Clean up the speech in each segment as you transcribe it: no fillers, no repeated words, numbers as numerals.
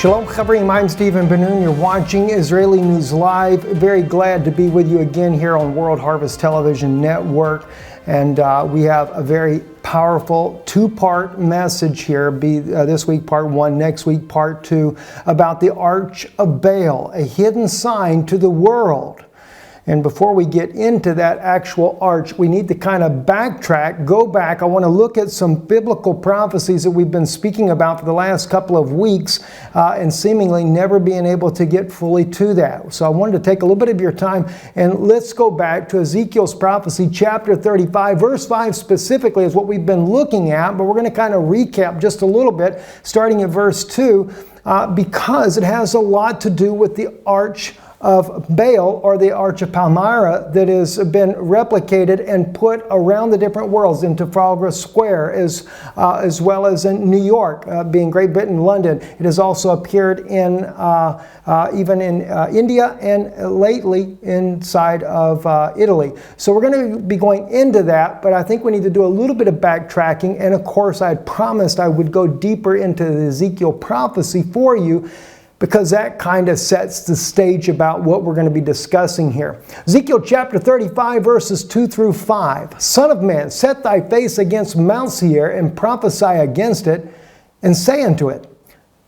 Shalom Chavrim, I'm Stephen Ben-Nun. You're watching Israeli News Live. Very glad to be with you again here on World Harvest Television Network. And we have a very powerful two-part message here. This week part 1, next week part 2, about the Arch of Baal, a hidden sign to the world. And before we get into that actual arch, we need to kind of backtrack, go back. I want to look at some biblical prophecies that we've been speaking about for the last couple of weeks and seemingly never being able to get fully to that. So I wanted to take a little bit of your time and let's go back to Ezekiel's prophecy, chapter 35. Verse 5 specifically is what we've been looking at, but we're going to kind of recap just a little bit, starting at verse 2, because it has a lot to do with the Arch of Baal, or the Arch of Palmyra, that has been replicated and put around the different worlds in Trafalgar Square, as well as in New York, being Great Britain, London. It has also appeared in even in India and lately inside of Italy. So we're going to be going into that, but I think we need to do a little bit of backtracking. And of course, I promised I would go deeper into the Ezekiel prophecy for you, because that kind of sets the stage about what we're going to be discussing here. Ezekiel chapter 35, verses 2 through 5. Son of man, set thy face against Mount Seir, and prophesy against it, and say unto it,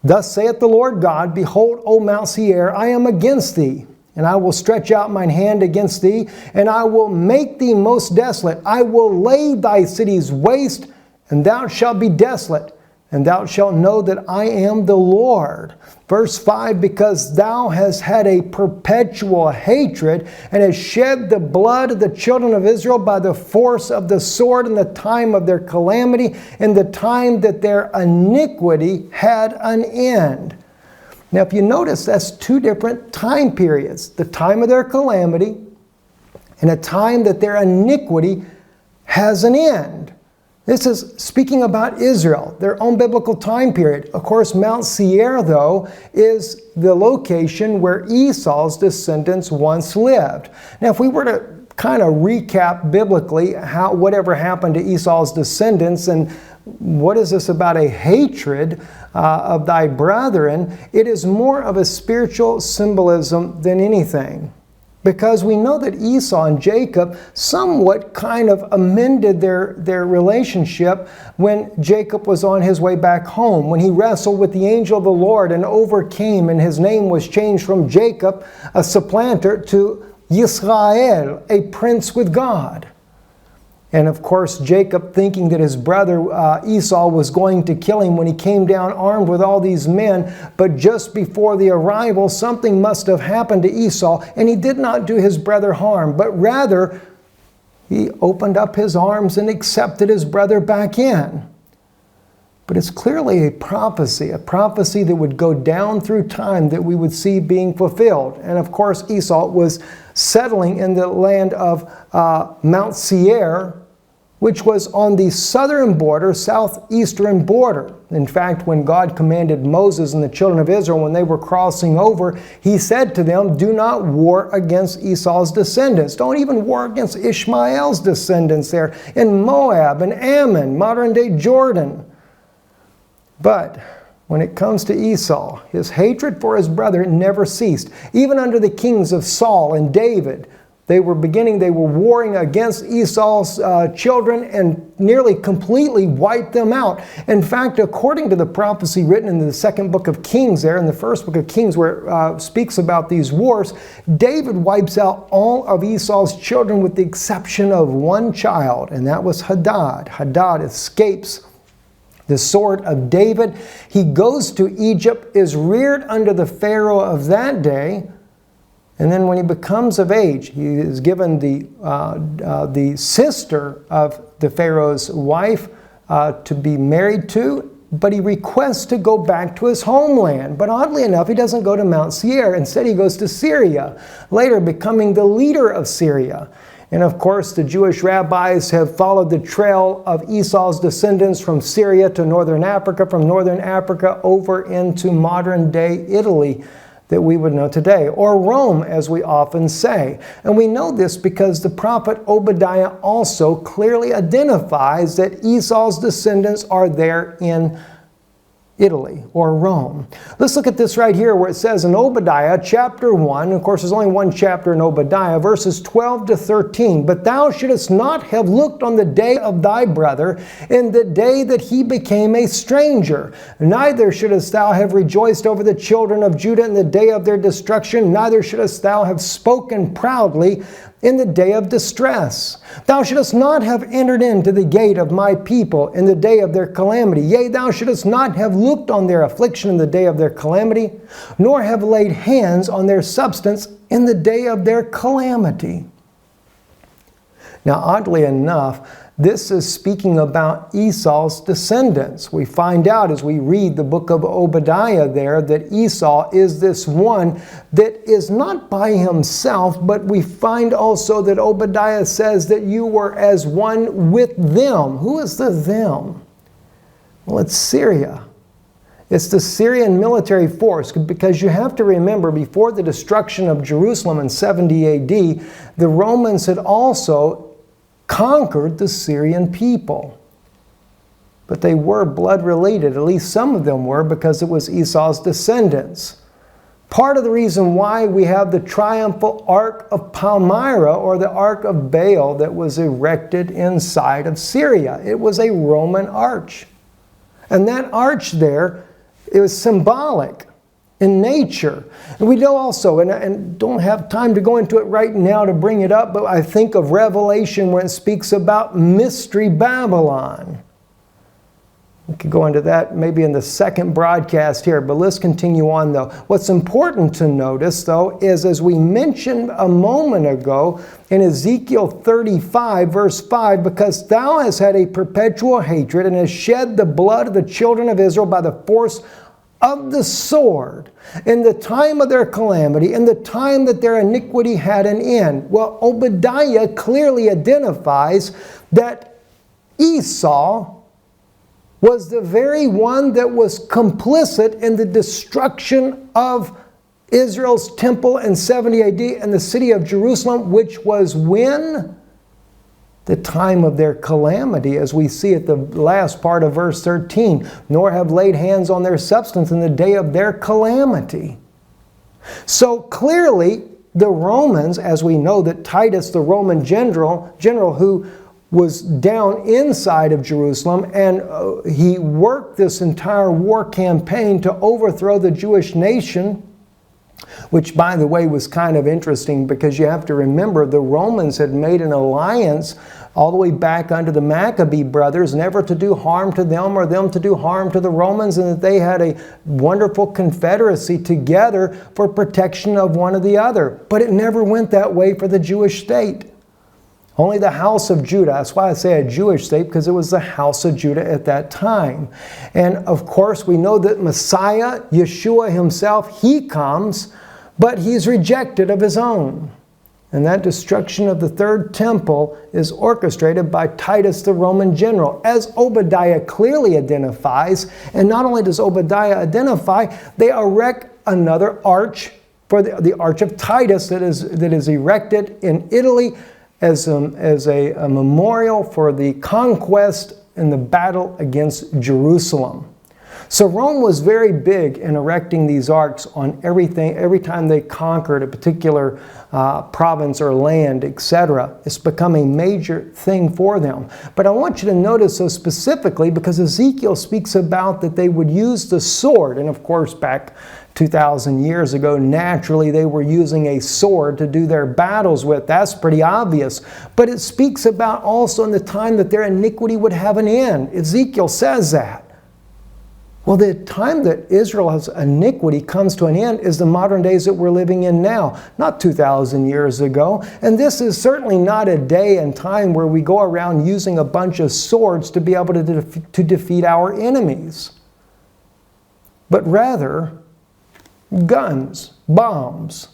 Thus saith the Lord God, Behold, O Mount Seir, I am against thee, and I will stretch out mine hand against thee, and I will make thee most desolate. I will lay thy cities waste, and thou shalt be desolate. And thou shalt know that I am the Lord. Verse 5, because thou hast had a perpetual hatred, and hast shed the blood of the children of Israel by the force of the sword in the time of their calamity, in the time that their iniquity had an end. Now if you notice, that's two different time periods. The time of their calamity, and a time that their iniquity has an end. This is speaking about Israel, their own biblical time period. Of course, Mount Seir, though, is the location where Esau's descendants once lived. Now, if we were to kind of recap biblically whatever happened to Esau's descendants, and what is this about a hatred of thy brethren, it is more of a spiritual symbolism than anything. Because we know that Esau and Jacob somewhat kind of amended their relationship when Jacob was on his way back home, when he wrestled with the angel of the Lord and overcame, and his name was changed from Jacob, a supplanter, to Yisrael, a prince with God. And of course, Jacob, thinking that his brother Esau was going to kill him when he came down armed with all these men, but just before the arrival, something must have happened to Esau, and he did not do his brother harm, but rather he opened up his arms and accepted his brother back in. But it's clearly a prophecy that would go down through time that we would see being fulfilled. And of course, Esau was settling in the land of Mount Seir, which was on the southern border, southeastern border. In fact, when God commanded Moses and the children of Israel, when they were crossing over, he said to them, do not war against Esau's descendants. Don't even war against Ishmael's descendants there in Moab and Ammon, modern-day Jordan. But when it comes to Esau, his hatred for his brother never ceased. Even under the kings of Saul and David, they were warring against Esau's children and nearly completely wiped them out. In fact, according to the prophecy written in the second book of Kings there, in the first book of Kings where it speaks about these wars, David wipes out all of Esau's children with the exception of one child, and that was Hadad. Hadad escapes the sword of David. He goes to Egypt, is reared under the Pharaoh of that day, and then when he becomes of age, he is given the sister of the Pharaoh's wife to be married to, but he requests to go back to his homeland. But oddly enough, he doesn't go to Mount Seir. Instead, he goes to Syria, later becoming the leader of Syria. And of course, the Jewish rabbis have followed the trail of Esau's descendants from Syria to northern Africa, from northern Africa over into modern-day Italy that we would know today, or Rome, as we often say. And we know this because the prophet Obadiah also clearly identifies that Esau's descendants are there in Italy or Rome. Let's look at this right here where it says in Obadiah chapter 1, of course there's only one chapter in Obadiah, verses 12 to 13. But thou shouldest not have looked on the day of thy brother in the day that he became a stranger. Neither shouldest thou have rejoiced over the children of Judah in the day of their destruction. Neither shouldest thou have spoken proudly in the day of distress. Thou shouldest not have entered into the gate of my people in the day of their calamity. Yea, thou shouldest not have looked on their affliction in the day of their calamity, nor have laid hands on their substance in the day of their calamity. Now, oddly enough, this is speaking about Esau's descendants. We find out as we read the book of Obadiah there that Esau is this one that is not by himself, but we find also that Obadiah says that you were as one with them. Who is the them? Well, it's Syria. It's the Syrian military force, because you have to remember before the destruction of Jerusalem in 70 AD, the Romans had also conquered the Syrian people. But they were blood related, at least some of them were, because it was Esau's descendants. Part of the reason why we have the triumphal Arch of Palmyra, or the Arch of Baal, that was erected inside of Syria. It was a Roman arch. And that arch there, it was symbolic in nature. And we know also, and don't have time to go into it right now to bring it up, but I think of Revelation when it speaks about Mystery Babylon. We could go into that maybe in the second broadcast here, but let's continue on though. What's important to notice though is, as we mentioned a moment ago in Ezekiel 35 verse 5, because thou hast had a perpetual hatred and hast shed the blood of the children of Israel by the force of the sword, in the time of their calamity, in the time that their iniquity had an end. Well, Obadiah clearly identifies that Esau was the very one that was complicit in the destruction of Israel's temple in 70 AD and the city of Jerusalem, which was when? The time of their calamity, as we see at the last part of verse 13, nor have laid hands on their substance in the day of their calamity. So clearly, the Romans, as we know that Titus, the Roman general who was down inside of Jerusalem, and he worked this entire war campaign to overthrow the Jewish nation, which, by the way, was kind of interesting because you have to remember the Romans had made an alliance all the way back under the Maccabee brothers, never to do harm to them or them to do harm to the Romans, and that they had a wonderful confederacy together for protection of one or the other. But it never went that way for the Jewish state. Only the house of Judah. That's why I say a Jewish state, because it was the house of Judah at that time. And of course, we know that Messiah, Yeshua himself, he comes, but he's rejected of his own. And that destruction of the third temple is orchestrated by Titus, the Roman general, as Obadiah clearly identifies. And not only does Obadiah identify, they erect another arch for the Arch of Titus that is erected in Italy as a memorial for the conquest and the battle against Jerusalem. So Rome was very big in erecting these arcs on everything. Every time they conquered a particular province or land, etc., it's become a major thing for them. But I want you to notice so specifically, because Ezekiel speaks about that they would use the sword. And of course, back 2,000 years ago, naturally they were using a sword to do their battles with. That's pretty obvious. But it speaks about also in the time that their iniquity would have an end. Ezekiel says that. Well, the time that Israel's iniquity comes to an end is the modern days that we're living in now, not 2,000 years ago. And this is certainly not a day and time where we go around using a bunch of swords to be able to defeat our enemies. But rather, guns, bombs.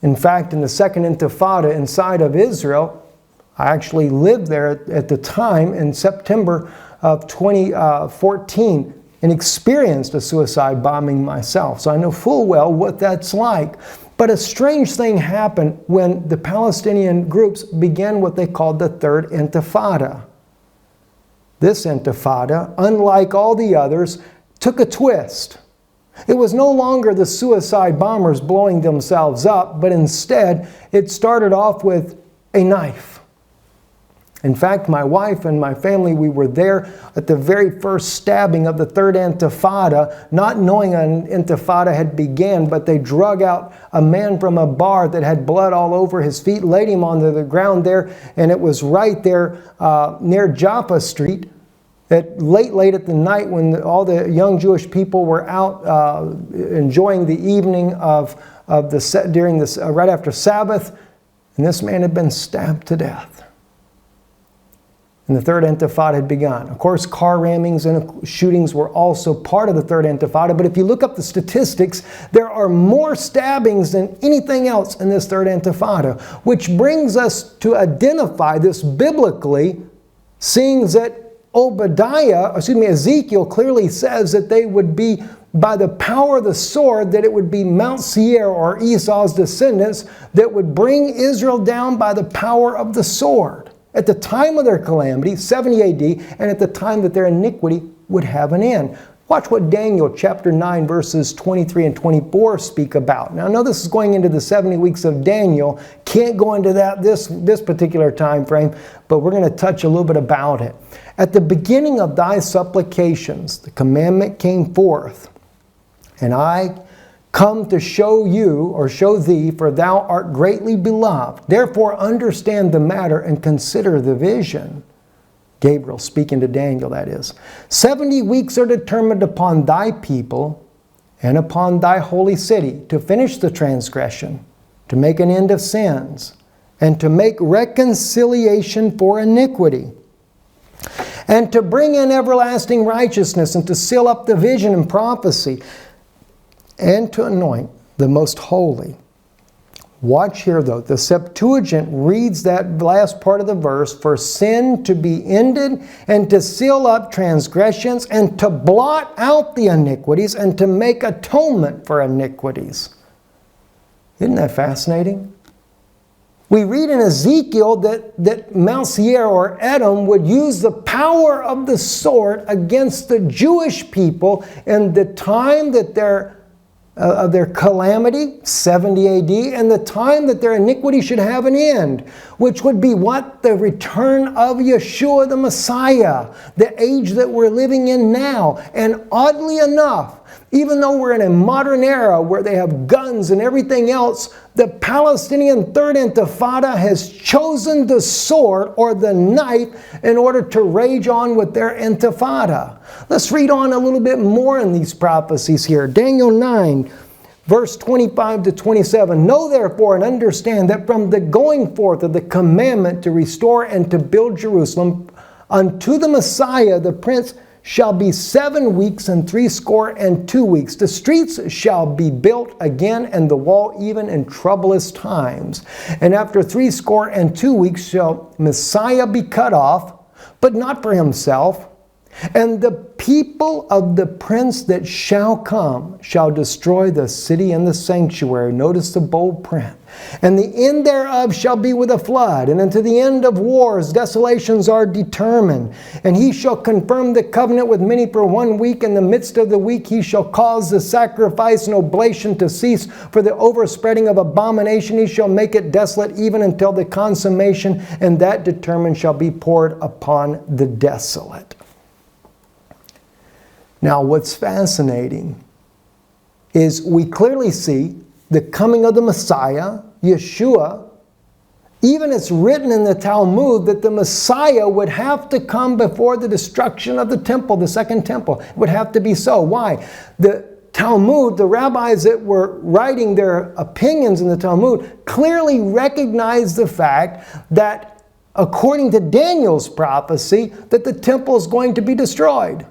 In fact, in the Second Intifada inside of Israel, I actually lived there at the time in September of 2014 and experienced a suicide bombing myself. So I know full well what that's like. But a strange thing happened when the Palestinian groups began what they called the Third Intifada. This Intifada, unlike all the others, took a twist. It was no longer the suicide bombers blowing themselves up, but instead it started off with a knife. In fact, my wife and my family, we were there at the very first stabbing of the Third Intifada, not knowing an Intifada had begun, but they drug out a man from a bar that had blood all over his feet, laid him onto the ground there, and it was right there near Jaffa Street at late at the night when all the young Jewish people were out enjoying the evening of during this right after Sabbath, and this man had been stabbed to death. And the Third Intifada had begun. Of course, car rammings and shootings were also part of the Third Intifada, but if you look up the statistics, there are more stabbings than anything else in this Third Intifada, which brings us to identify this biblically, seeing that Ezekiel clearly says that they would be, by the power of the sword, that it would be Mount Seir or Esau's descendants that would bring Israel down by the power of the sword. At the time of their calamity, 70 AD, and at the time that their iniquity would have an end. Watch what Daniel chapter 9 verses 23 and 24 speak about. Now I know this is going into the 70 weeks of Daniel. Can't go into that this particular time frame, but we're going to touch a little bit about it. At the beginning of thy supplications, the commandment came forth, and I come to show you, or show thee, for thou art greatly beloved. Therefore understand the matter and consider the vision. Gabriel speaking to Daniel, that is. 70 weeks are determined upon thy people and upon thy holy city to finish the transgression, to make an end of sins, and to make reconciliation for iniquity, and to bring in everlasting righteousness, and to seal up the vision and prophecy, and to anoint the most holy. Watch here though, the Septuagint reads that last part of the verse, for sin to be ended, and to seal up transgressions, and to blot out the iniquities, and to make atonement for iniquities. Isn't that fascinating? We read in Ezekiel that Mount Seir or Edom would use the power of the sword against the Jewish people in the time that of their calamity, 70 AD, and the time that their iniquity should have an end, which would be what? The return of Yeshua the Messiah, the age that we're living in now. And oddly enough, even though we're in a modern era where they have guns and everything else, the Palestinian Third Intifada has chosen the sword or the knife in order to rage on with their Intifada. Let's read on a little bit more in these prophecies here. Daniel 9, verse 25 to 27. Know therefore and understand that from the going forth of the commandment to restore and to build Jerusalem unto the Messiah, the Prince, shall be 7 weeks and 62 weeks. The streets shall be built again, and the wall even in troublous times. And after 62 weeks shall Messiah be cut off, but not for himself. And the people of the prince that shall come shall destroy the city and the sanctuary. Notice the bold print. And the end thereof shall be with a flood, and unto the end of wars desolations are determined. And he shall confirm the covenant with many for 1 week. In the midst of the week he shall cause the sacrifice and oblation to cease. For the overspreading of abomination he shall make it desolate, even until the consummation, and that determined shall be poured upon the desolate. Now what's fascinating is we clearly see the coming of the Messiah, Yeshua. Even it's written in the Talmud that the Messiah would have to come before the destruction of the temple, the second temple. It would have to be so. Why? The Talmud, the rabbis that were writing their opinions in the Talmud, clearly recognized the fact that, according to Daniel's prophecy, that the temple is going to be destroyed.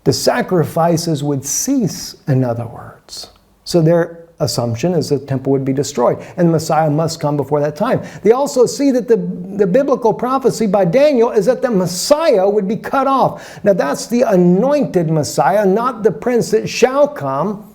The sacrifices would cease, in other words. So their assumption is the temple would be destroyed, and the Messiah must come before that time. They also see that the biblical prophecy by Daniel is that the Messiah would be cut off. Now that's the anointed Messiah, not the prince that shall come.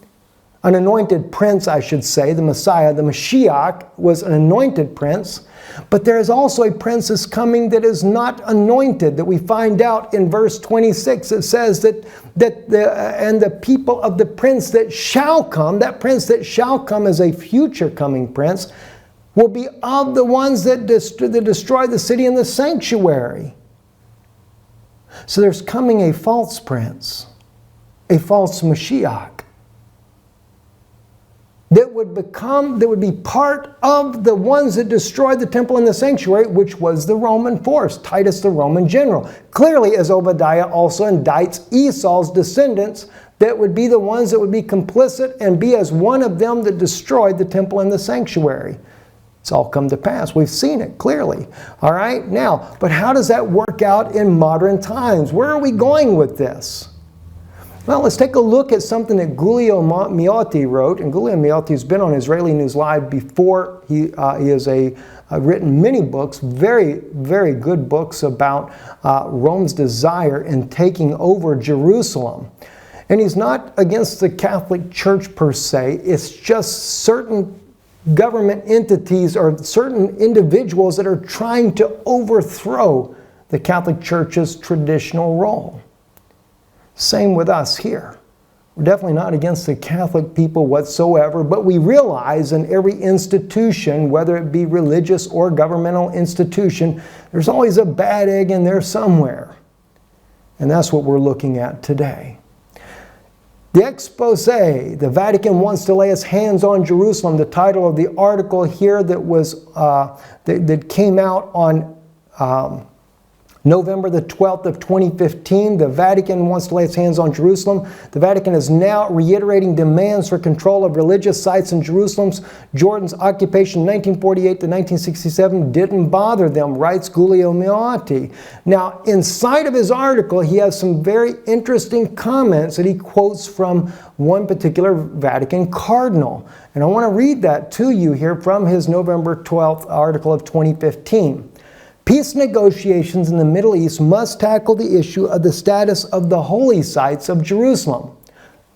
an anointed prince, I should say, the Messiah, the Mashiach, was an anointed prince. But there is also a prince that's coming that is not anointed, that we find out in verse 26. It says and the people of the prince that shall come, that prince that shall come is a future coming prince, will be of the ones that destroy the city and the sanctuary. So there's coming a false prince, a false Mashiach, that would be part of the ones that destroyed the temple and the sanctuary, which was the Roman force, Titus the Roman general. Clearly, as Obadiah also indicts Esau's descendants, that would be the ones that would be complicit and be as one of them that destroyed the temple and the sanctuary. It's all come to pass. We've seen it clearly. All right? Now, but how does that work out in modern times? Where are we going with this? Well, let's take a look at something that Giulio Miotti wrote. And Giulio Miotti has been on Israeli News Live before. He has written many books, very, very good books about Rome's desire in taking over Jerusalem. And he's not against the Catholic Church per se. It's just certain government entities or certain individuals that are trying to overthrow the Catholic Church's traditional role. Same with us here. We're definitely not against the Catholic people whatsoever, but we realize in every institution, whether it be religious or governmental institution, there's always a bad egg in there somewhere. And that's what we're looking at today. The expose, the Vatican wants to lay its hands on Jerusalem. The title of the article here that came out on November the 12th of 2015, the Vatican wants to lay its hands on Jerusalem. The Vatican is now reiterating demands for control of religious sites in Jerusalem. Jordan's occupation in 1948 to 1967 didn't bother them, writes Giulio Miotti. Now, inside of his article, he has some very interesting comments that he quotes from one particular Vatican cardinal. And I want to read that to you here from his November 12th article of 2015. Peace negotiations in the Middle East must tackle the issue of the status of the holy sites of Jerusalem.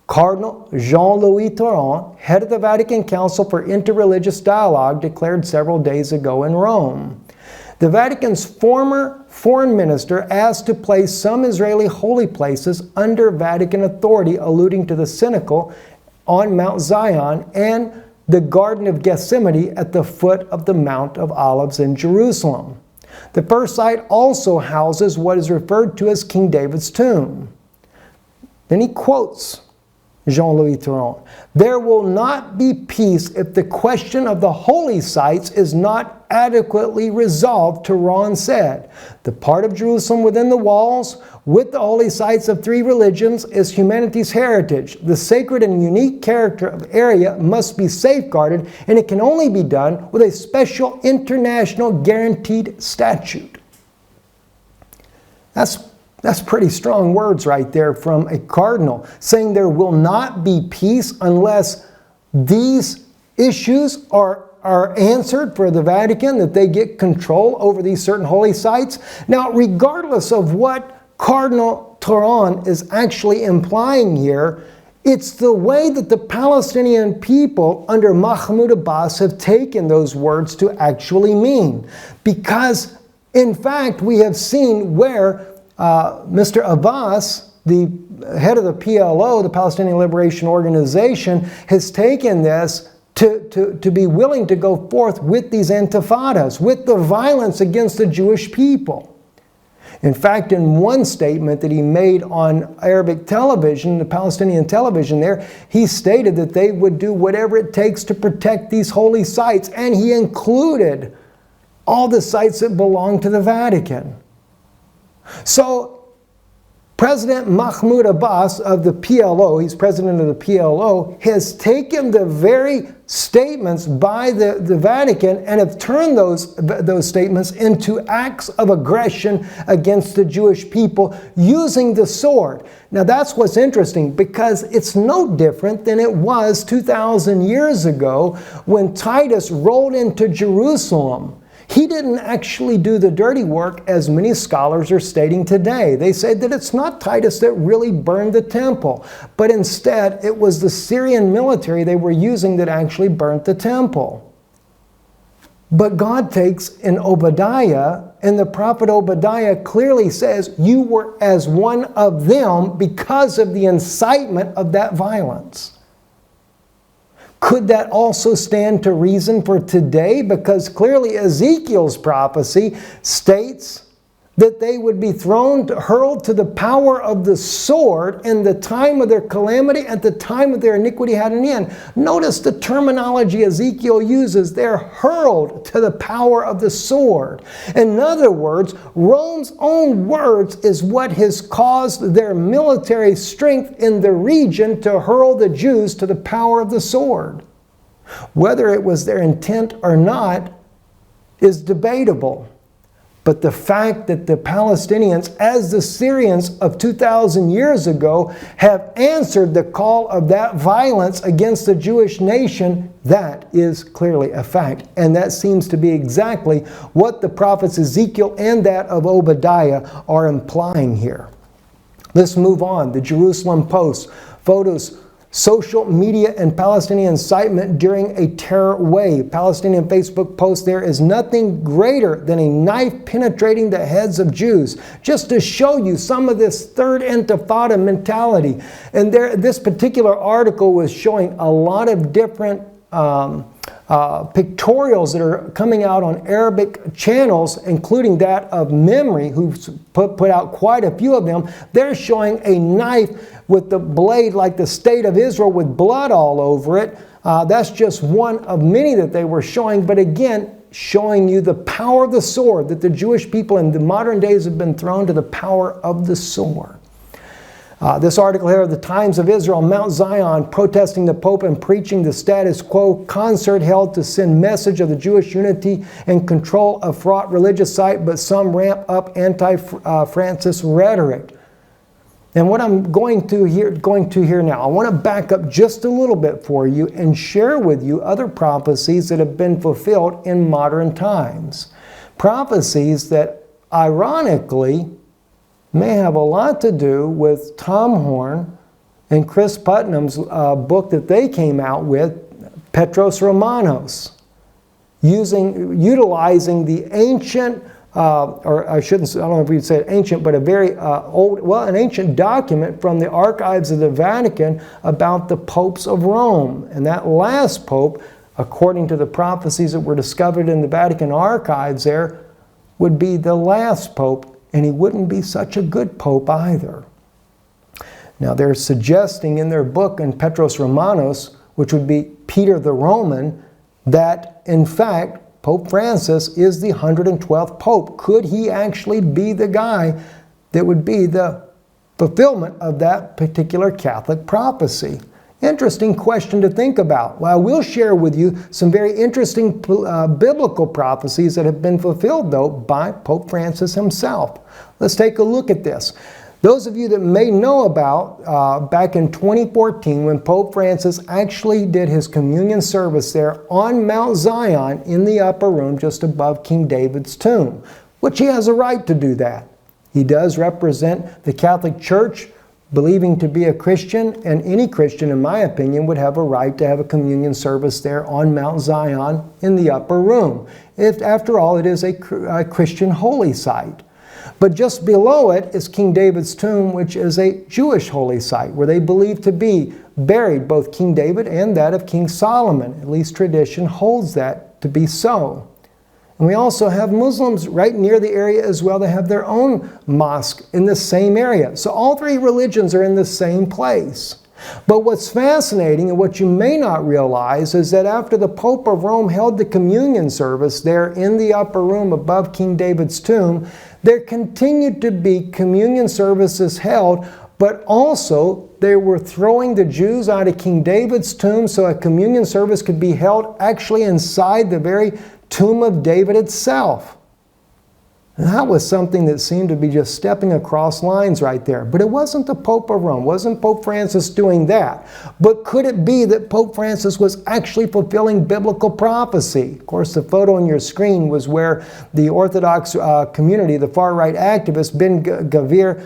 Cardinal Jean-Louis Tauran, head of the Vatican Council for Interreligious Dialogue, declared several days ago in Rome. The Vatican's former foreign minister asked to place some Israeli holy places under Vatican authority, alluding to the Cenacle on Mount Zion and the Garden of Gethsemane at the foot of the Mount of Olives in Jerusalem. The first site also houses what is referred to as King David's tomb. Then he quotes Jean-Louis Tauran, "There will not be peace if the question of the holy sites is not adequately resolved," Tauran said. "The part of Jerusalem within the walls, with the holy sites of three religions, is humanity's heritage. The sacred and unique character of area must be safeguarded, and it can only be done with a special international guaranteed statute." That's pretty strong words right there from a cardinal, saying there will not be peace unless these issues are answered for the Vatican, that they get control over these certain holy sites. Now, regardless of what Cardinal Tauran is actually implying here, it's the way that the Palestinian people under Mahmoud Abbas have taken those words to actually mean. Because, in fact, we have seen where Mr. Abbas, the head of the PLO, the Palestinian Liberation Organization, has taken this to be willing to go forth with these intifadas, with the violence against the Jewish people. In fact, in one statement that he made on Arabic television, the Palestinian television there, he stated that they would do whatever it takes to protect these holy sites, and he included all the sites that belong to the Vatican. So, President Mahmoud Abbas of the PLO, he's president of the PLO, has taken the very statements by the Vatican and have turned those statements into acts of aggression against the Jewish people using the sword. Now that's what's interesting, because it's no different than it was 2,000 years ago when Titus rolled into Jerusalem. He didn't actually do the dirty work, as many scholars are stating today. They say that it's not Titus that really burned the temple, but instead it was the Syrian military they were using that actually burnt the temple. But God takes in Obadiah, and the prophet Obadiah clearly says, you were as one of them because of the incitement of that violence. Could that also stand to reason for today? Because clearly Ezekiel's prophecy states that they would be hurled to the power of the sword in the time of their calamity, at the time of their iniquity had an end. Notice the terminology Ezekiel uses. They're hurled to the power of the sword. In other words, Rome's own words is what has caused their military strength in the region to hurl the Jews to the power of the sword. Whether it was their intent or not is debatable. But the fact that the Palestinians, as the Syrians of 2,000 years ago, have answered the call of that violence against the Jewish nation, that is clearly a fact. And that seems to be exactly what the prophets Ezekiel and that of Obadiah are implying here. Let's move on. The Jerusalem Post, photos, social media and Palestinian incitement during a terror wave. Palestinian Facebook post, there is nothing greater than a knife penetrating the heads of Jews. Just to show you some of this third intifada mentality. And this particular article was showing a lot of different pictorials that are coming out on Arabic channels, including that of Memory, who's put out quite a few of them. They're showing a knife with the blade like the state of Israel with blood all over it. That's just one of many that they were showing, but again, showing you the power of the sword, that the Jewish people in the modern days have been thrown to the power of the sword. This article here, The Times of Israel, Mount Zion, protesting the Pope and preaching the status quo, concert held to send message of the Jewish unity and control a fraught religious site, but some ramp up anti-Francis rhetoric. And what I'm going to here now, I want to back up just a little bit for you and share with you other prophecies that have been fulfilled in modern times. Prophecies that, ironically, may have a lot to do with Tom Horn and Chris Putnam's book that they came out with, Petros Romanos, utilizing the ancient, or I don't know if we'd say ancient, but a very an ancient document from the archives of the Vatican about the popes of Rome. And that last pope, according to the prophecies that were discovered in the Vatican archives there, would be the last pope. And he wouldn't be such a good pope either. Now they're suggesting in their book in Petros Romanos, which would be Peter the Roman, that in fact Pope Francis is the 112th pope. Could he actually be the guy that would be the fulfillment of that particular Catholic prophecy? Interesting question to think about. Well, I will share with you some very interesting biblical prophecies that have been fulfilled, though, by Pope Francis himself. Let's take a look at this. Those of you that may know about back in 2014 when Pope Francis actually did his communion service there on Mount Zion in the upper room just above King David's tomb, which he has a right to do that. He does represent the Catholic Church, believing to be a Christian, and any Christian, in my opinion, would have a right to have a communion service there on Mount Zion in the upper room. If, after all, it is a Christian holy site. But just below it is King David's tomb, which is a Jewish holy site, where they believe to be buried both King David and that of King Solomon. At least tradition holds that to be so. And we also have Muslims right near the area as well. They have their own mosque in the same area. So all three religions are in the same place. But what's fascinating and what you may not realize is that after the Pope of Rome held the communion service there in the upper room above King David's tomb, there continued to be communion services held, but also they were throwing the Jews out of King David's tomb so a communion service could be held actually inside the very tomb of David itself. And that was something that seemed to be just stepping across lines right there. But it wasn't the Pope of Rome, wasn't Pope Francis doing that. But could it be that Pope Francis was actually fulfilling biblical prophecy? Of course, the photo on your screen was where the Orthodox community, the far-right activist, Ben Gavir,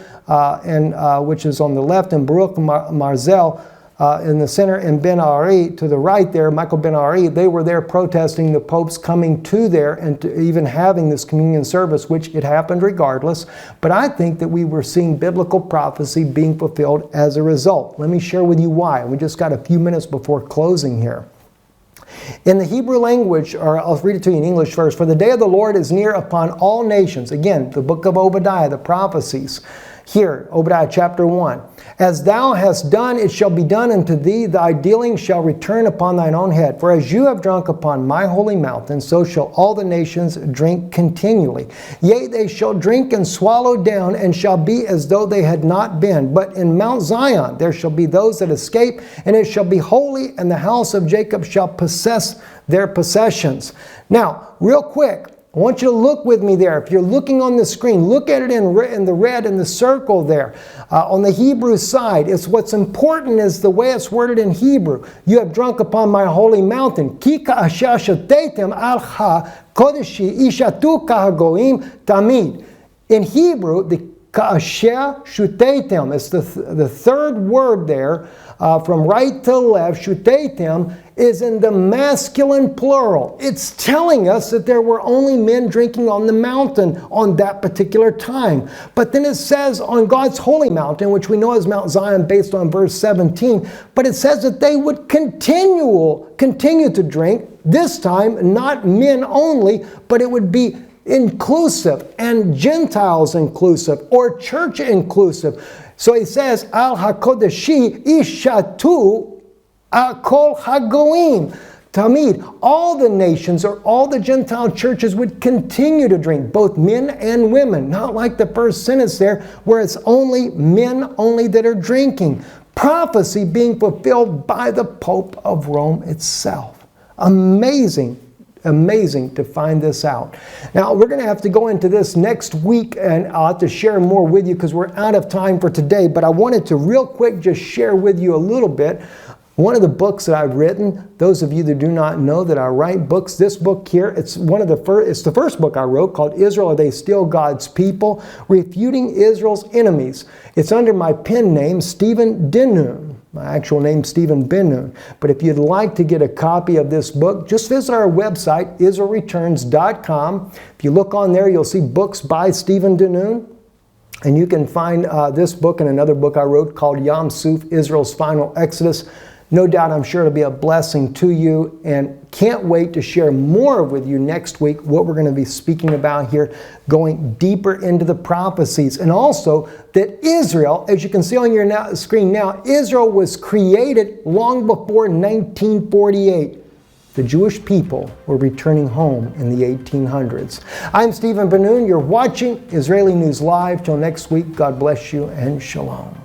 which is on the left, and Baruch Marzel, in the center, and Ben Ari to the right there, Michael Ben Ari, they were there protesting the Pope's coming to there and to even having this communion service, which it happened regardless. But I think that we were seeing biblical prophecy being fulfilled as a result. Let me share with you why. We just got a few minutes before closing here. In the Hebrew language, or I'll read it to you in English first, for the day of the Lord is near upon all nations. Again, the book of Obadiah, the prophecies. Here, Obadiah chapter 1. As thou hast done, it shall be done unto thee. Thy dealing shall return upon thine own head. For as you have drunk upon my holy mountain, so shall all the nations drink continually. Yea, they shall drink and swallow down, and shall be as though they had not been. But in Mount Zion there shall be those that escape, and it shall be holy, and the house of Jacob shall possess their possessions. Now, real quick, I want you to look with me there. If you're looking on the screen, look at it in the red in the circle there. On the Hebrew side, it's what's important is the way it's worded in Hebrew. You have drunk upon my holy mountain. Ki ka'asher shatetem al ha-kodeshi ishatu kahagoim tamid. In Hebrew, the ka'asher shutetem, it's the third word there, from right to left, shutetem, is in the masculine plural. It's telling us that there were only men drinking on the mountain on that particular time. But then it says on God's holy mountain, which we know is Mount Zion based on verse 17, but it says that they would continue to drink, this time not men only, but it would be inclusive and Gentiles inclusive or church inclusive. So he says, Al HaKodeshi Ishatu Kol Hagoim Tamid. All the nations or all the Gentile churches would continue to drink, both men and women. Not like the first sentence there, where it's only men only that are drinking. Prophecy being fulfilled by the Pope of Rome itself. Amazing. Amazing to find this out. Now, we're going to have to go into this next week, and I'll have to share more with you because we're out of time for today. But I wanted to real quick just share with you a little bit. One of the books that I've written, those of you that do not know that I write books, this book here, it's the first book I wrote called Israel, Are They Still God's People? Refuting Israel's Enemies. It's under my pen name, Stephen Denun. My actual name, Stephen Ben-Nun. But if you'd like to get a copy of this book, just visit our website, IsraelReturns.com. If you look on there, you'll see books by Stephen Ben-Nun. And you can find this book and another book I wrote called Yam Suf, Israel's Final Exodus. No doubt I'm sure it'll be a blessing to you, and can't wait to share more with you next week what we're going to be speaking about here, going deeper into the prophecies. And also that Israel, as you can see on your screen now, Israel was created long before 1948. The Jewish people were returning home in the 1800s. I'm Stephen Ben-Nun. You're watching Israeli News Live. Till next week, God bless you and shalom.